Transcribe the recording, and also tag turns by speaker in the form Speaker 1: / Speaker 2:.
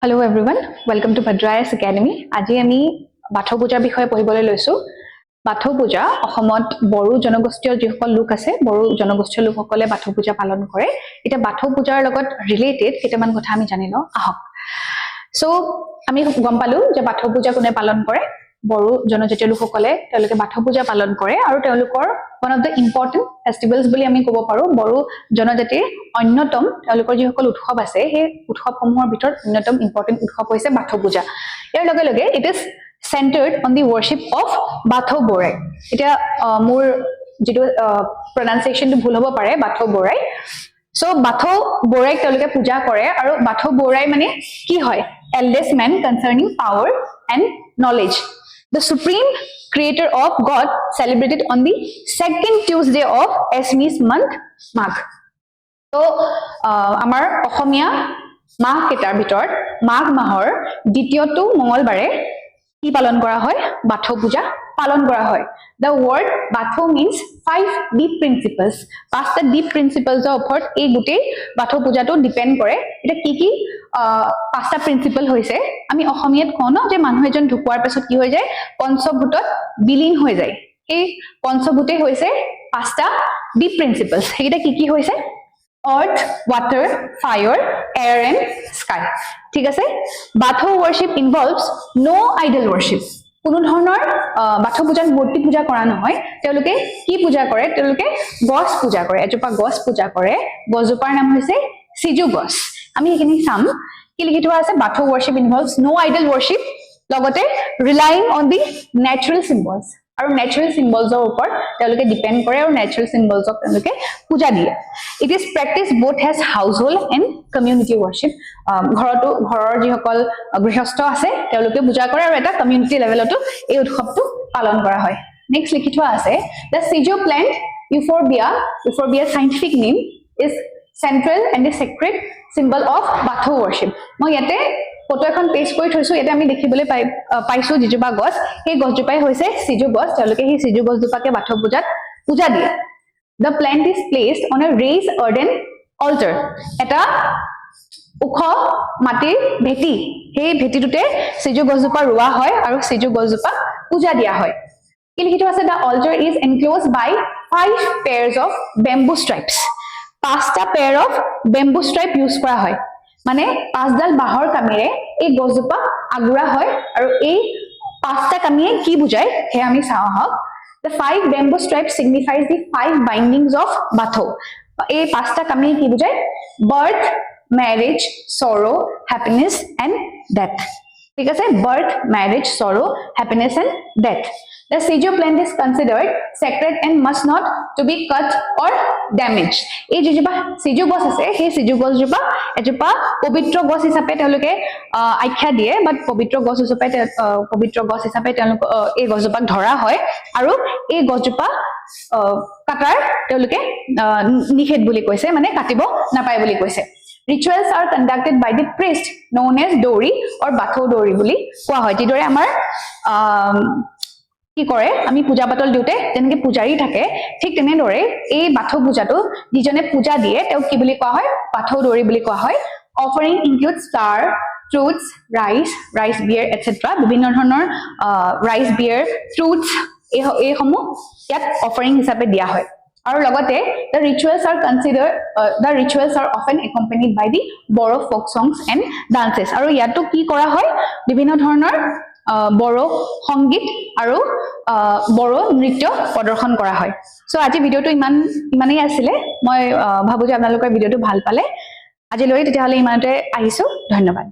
Speaker 1: Hello everyone, welcome to Bhadrayas Academy. আজি আমি বাথৌ পূজাৰ বিষয়ে পঢ়িবলৈ লৈছো। বাথৌ পূজা অসমত বড়ো জনগোষ্ঠীয় যিসকল লোক আছে, বড়ো জনগোষ্ঠীয় লোকসকলে বাথৌ পূজা পালন কৰে। এটা বাথৌ পূজাৰ লগত ৰিলেটেড কেইটামান কথা আমি জানি লওঁ আহক। সো আমি গম পালো যে বাথৌ পূজা কোনে পালন কৰে। বড়ো জনজাতীয় লোকসকলে তেওঁলোকে বাথৌ পূজা পালন কৰে আৰু তেওঁলোকৰ one of the important festivals বুলি আমি ক'ব পাৰো। বড়ো জনজাতিৰ অন্যতম তেওঁলোকৰ যিসকল উৎসৱ আছে সেই উৎসৱসমূহৰ ভিতৰত অন্যতম ইম্পৰ্টেন্ট উৎসৱ হৈছে বাথৌ পূজা। ইয়াৰ লগে লগে it is centered on the worship of Bathau Borai. Eta more jitu pronunciation to bhul hobo pare Bathau Borai. So Bathau Borai teluke puja kore aru Bathau Borai mane ki hoy? Eldest man concerning power and knowledge. The supreme creator of God celebrated on the second Tuesday of Assamese month Magh. So amar Ohomia Magh ketar bhitor Magh mahor দ্বিতীয়টো মঙ্গলবাৰে কি পালন কৰা হয় বাথৌ পূজা পালন কৰা হয় the word bathau means 5 deep principles পাঁচটা deep principles ৰ ওপৰত এই গুটেই বাথৌ পূজাটো ডিপেন্ড কৰে এটা কি পাঁচটা প্ৰিন্সিপল হৈছে আমি অসমীয়াত কওঁ ন যে মানুহ এজন ঢুকুৱাৰ পিছত কি হৈ যায় পঞ্চভূতত বিলীন হৈ যায় এই পঞ্চভূতে হৈছে পাঁচটা deep principles এইটা কি হৈছে earth, water, fire, air and sky. ঠিক আছে Bathou worship involves no idol worship. কোনো ধৰণৰ বাথৌ পূজাত মূৰ্তি পূজা কৰা নহয় তেওঁলোকে কি পূজা কৰে তেওঁলোকে গছ পূজা কৰে এজোপা গছ পূজা কৰে গছজোপাৰ নাম হৈছে সিজু গছ আমি এখিনি চাম কি লিখি থোৱা আছে Bathou worship involves no idol worship লগতে relying on the natural symbols আৰু natural symbols ৰ ওপৰত তেওঁলোকে ডিপেন্ড কৰে আৰু natural symbols ক তেওঁলোকে পূজা দিয়ে it is practiced both as household and community worship ঘৰৰ যিসকল গৃহস্থ আছে তেওঁলোকে পূজা কৰে আৰু এটা কমিউনিটি লেভেলতো এই উৎসৱটো পালন কৰা হয় নেক্সট লিখি থোৱা আছে the sijo plant euphorbia scientific name is central and the sacred symbol of Bathau worship মই ইয়াতে ফটো এখন পেস্ট কৰি থৈছো এটা আমি দেখিবলৈ পাইছো যিজোপা গছ সেই গছজোপাই হৈছে সিজু গছ তেওঁলোকে সেই সিজু গছজোপাকে বাথৌ পূজাত পূজা দিয়ে the plant is placed on a raised earthen altar এটা উখ মাটিৰ ভেটি সেই ভেটিটোতে সিজু গছজোপা ৰোৱা হয় আৰু সিজু গছজোপা পূজা দিয়া হয় কি লিখিত আছে the altar is enclosed by 5 pairs of bamboo stripes পাঁচটা pair of bamboo stripe use কৰা হয় মানে পাঁচডাল বাহৰ কামিৰে এই গছজোপা আগুৰা হয় আৰু এই পাঁচটা কামিয়ে কি বুজায় হে আমি চাওঁ হক the 5 bamboo stripes signifies the 5 bindings of Bathau এই পাঁচটা কামিয়ে কি বুজায় birth marriage sorrow happiness and death ঠিক আছে birth marriage sorrow happiness and death the sijo plant is considered sacred and must not to be cut or damaged এই যেজোপা সিজু গছ আছে সেই সিজু গছজোপা এজোপা পবিত্ৰ গছ হিচাপে তেওঁলোকে আখ্যা দিয়ে বাট পবিত্ৰ গছ হিচাপে তেওঁলোক এই গছজোপাক ধৰা হয় আৰু এই গছজোপা কাটাৰ তেওঁলোকে নিষেধ বুলি কৈছে মানে কাটিব নাপায় বুলি কৈছে Rituals are conducted by the priest known as Dori or Bathau Dori বুলি কোৱা হয় যিদৰে আমাৰ কি কৰে আমি পূজা পাতল দিওতে যেনেকৈ পূজাৰী থাকে ঠিক তেনেদৰে এই বাথৌ পূজাটো যিজনে পূজা দিয়ে তেওঁ কি বুলি কোৱা হয় বাথৌ দৰি বুলি কোৱা হয় offering includes flour fruits rice beer etc বিভিন্ন ধৰণৰ rice beer fruits এই সমূহ ইয়াত offering হিচাপে দিয়া হয় আৰু লগতে the rituals are often accompanied by the Boro folk songs and dances আৰু ইয়াতো কি কৰা হয় বিভিন্ন ধৰণৰ বড়ো সংগীত আৰু বড়ো নৃত্য প্ৰদৰ্শন কৰা হয় সো আজি ভিডিওটো ইমানেই আছিল মই ভাবো যে আপোনালোকৰ ভিডিওটো ভাল পালে আজিলৈ তেতিয়াহলে ইমানতে আহিছো ধন্যবাদ